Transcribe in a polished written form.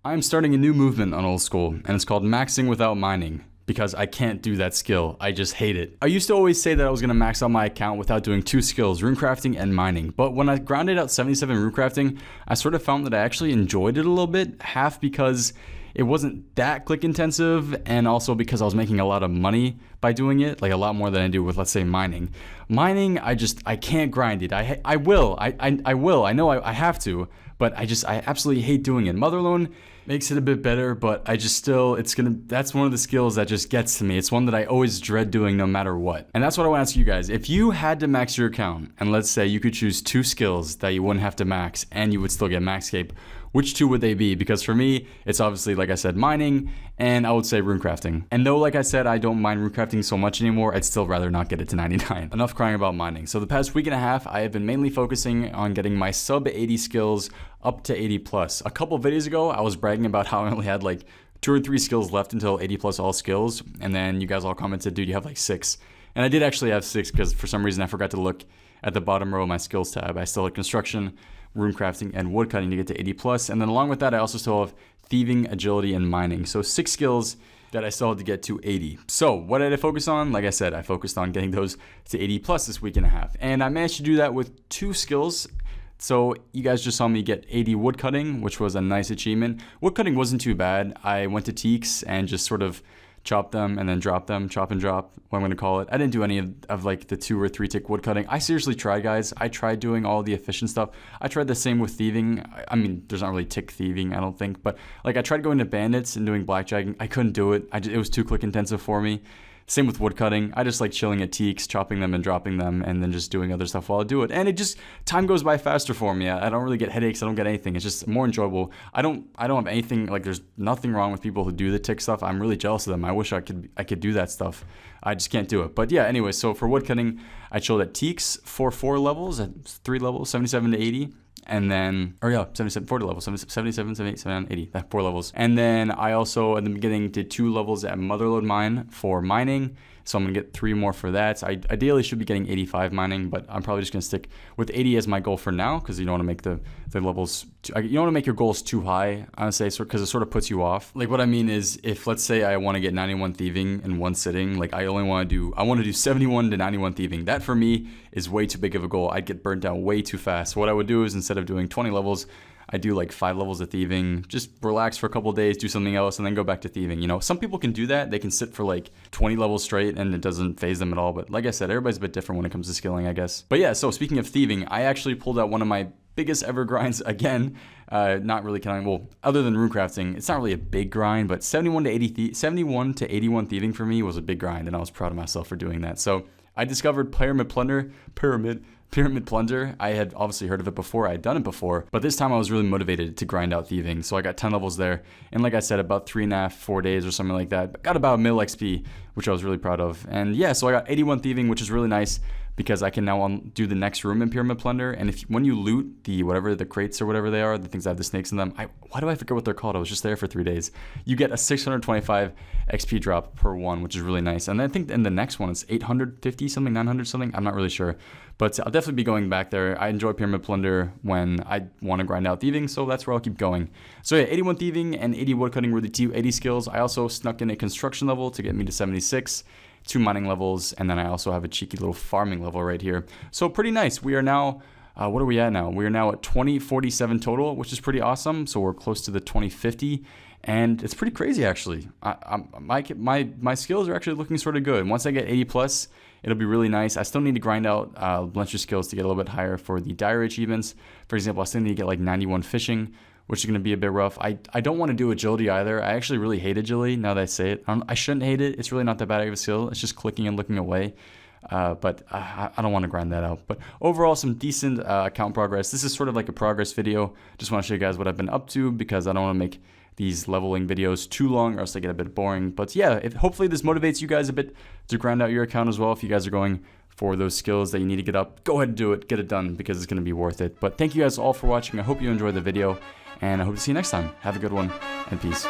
I'm starting a new movement on Old School, and it's called maxing without mining, because I can't do that skill. I just hate it. I used to always say that I was gonna max out my account without doing two skills, runecrafting and mining. But when I grinded out 77 runecrafting, I sort of found that I actually enjoyed it a little bit, half because it wasn't that click intensive, and also because I was making a lot of money by doing it, like a lot more than I do with, let's say, mining. Mining, I can't grind it. I will, I know I have to, but I absolutely hate doing it. Motherlode makes it a bit better, but that's one of the skills that just gets to me. It's one that I always dread doing no matter what. And that's what I want to ask you guys. If you had to max your account, and let's say you could choose two skills that you wouldn't have to max and you would still get maxscape, which two would they be? Because for me, it's obviously, like I said, mining, and I would say runecrafting. And though, like I said, I don't mind runecrafting so much anymore, I'd still rather not get it to 99. Enough crying about mining. So the past week and a half, I have been mainly focusing on getting my sub 80 skills up to 80 plus. A couple videos ago, I was bragging about how I only had like 2 or 3 skills left until 80 plus all skills, and then you guys all commented, dude, you have like 6. And I did actually have 6 because for some reason I forgot to look at the bottom row of my skills tab. I still had construction, runecrafting, and woodcutting to get to 80 plus. And then along with that, I also still have thieving, agility, and mining. So 6 skills that I still had to get to 80. So what did I focus on? Like I said, I focused on getting those to 80 plus this week and a half. And I managed to do that with 2 skills. So you guys just saw me get 80 woodcutting, which was a nice achievement. Woodcutting wasn't too bad. I went to teaks and just sort of chop them and then drop them, chop and drop, what I'm gonna call it. I didn't do any of like the 2 or 3 tick woodcutting. I seriously tried, guys. I tried doing all the efficient stuff. I tried the same with thieving. I mean, there's not really tick thieving, I don't think, but like I tried going to bandits and doing blackjacking. I couldn't do it. It was too click intensive for me. Same with woodcutting. I just like chilling at teaks, chopping them and dropping them, and then just doing other stuff while I do it. And it just, time goes by faster for me. I don't really get headaches. I don't get anything. It's just more enjoyable. I don't have anything, like there's nothing wrong with people who do the tick stuff. I'm really jealous of them. I wish I could do that stuff. I just can't do it. But yeah, anyway, so for woodcutting, I chilled at teaks for 4 levels, at 3 levels, 77 to 80. And then, 40 levels, 77, 78, 79, 80, 4 levels. And then I also, at the beginning, did 2 levels at Motherlode Mine for mining. So I'm gonna get 3 more for that. So I ideally should be getting 85 mining, but I'm probably just gonna stick with 80 as my goal for now, because you don't wanna make the levels, you don't wanna make your goals too high, honestly, because it sort of puts you off. Like what I mean is, if let's say I wanna get 91 thieving in one sitting, like I wanna do 71 to 91 thieving. That for me is way too big of a goal. I'd get burnt out way too fast. So what I would do is, instead of doing 20 levels, I do like 5 levels of thieving, just relax for a couple of days, do something else, and then go back to thieving. You know, some people can do that. They can sit for like 20 levels straight and it doesn't phase them at all. But like I said, everybody's a bit different when it comes to skilling, I guess. But yeah, so speaking of thieving, I actually pulled out one of my biggest ever grinds again. Not really counting, well, other than runecrafting, it's not really a big grind, but 71 to 81 thieving for me was a big grind, and I was proud of myself for doing that. So I discovered Pyramid Plunder. I had obviously heard of it before, I had done it before, but this time I was really motivated to grind out thieving. So I got 10 levels there, and like I said, about 3.5, 4 days or something like that. Got about a mil XP, which I was really proud of. And yeah, so I got 81 thieving, which is really nice, because I can now do the next room in Pyramid Plunder. And when you loot the crates or whatever they are, the things that have the snakes in them, why do I forget what they're called? I was just there for 3 days. You get a 625 XP drop per one, which is really nice. And I think in the next one, it's 850 something, 900 something. I'm not really sure, but I'll definitely be going back there. I enjoy Pyramid Plunder when I want to grind out thieving, so that's where I'll keep going. So yeah, 81 thieving and 80 woodcutting were the 2 80 skills. I also snuck in a construction level to get me to 76. 2 mining levels, and then I also have a cheeky little farming level right here. So pretty nice. We are now, what are we at now? We are now at 2047 total, which is pretty awesome. So we're close to the 2050, and it's pretty crazy actually. My skills are actually looking sort of good. Once I get 80 plus, it'll be really nice. I still need to grind out bunch of skills to get a little bit higher for the diary achievements. For example, I still need to get like 91 fishing, which is going to be a bit rough. I don't want to do agility either. I actually really hate agility now that I say it. I shouldn't hate it. It's really not that bad of a skill. It's just clicking and looking away. But I don't want to grind that out. But overall, some decent account progress. This is sort of like a progress video. Just want to show you guys what I've been up to, because I don't want to make these leveling videos too long or else they get a bit boring. But yeah, hopefully this motivates you guys a bit to grind out your account as well. If you guys are going for those skills that you need to get up, go ahead and do it. Get it done, because it's going to be worth it. But thank you guys all for watching. I hope you enjoyed the video, and I hope to see you next time. Have a good one, and peace.